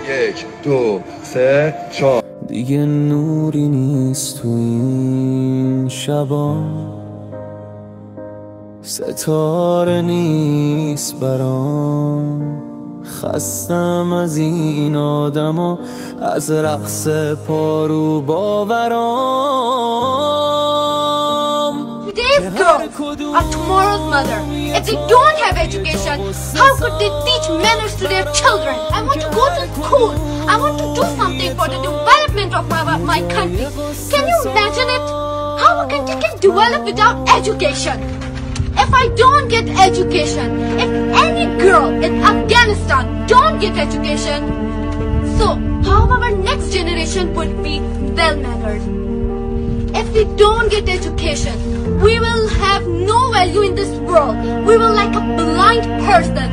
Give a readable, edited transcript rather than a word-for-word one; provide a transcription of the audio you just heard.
یک دو سه چهار. دیگه نوری نیست تو این شبا، ستاره نیست برام، خستم از این آدم و از رقص پارو باورام. These girls are tomorrow's mother. If they don't have education, how could they teach manners to their children? I want to go to school. I want to do something for the development of my country. Can you imagine it? How a country can develop without education? If I don't get education, if any girl in Afghanistan don't get education, so how our next generation would be well-mannered? If we don't get education, we will have no value in this world. We will like a blind person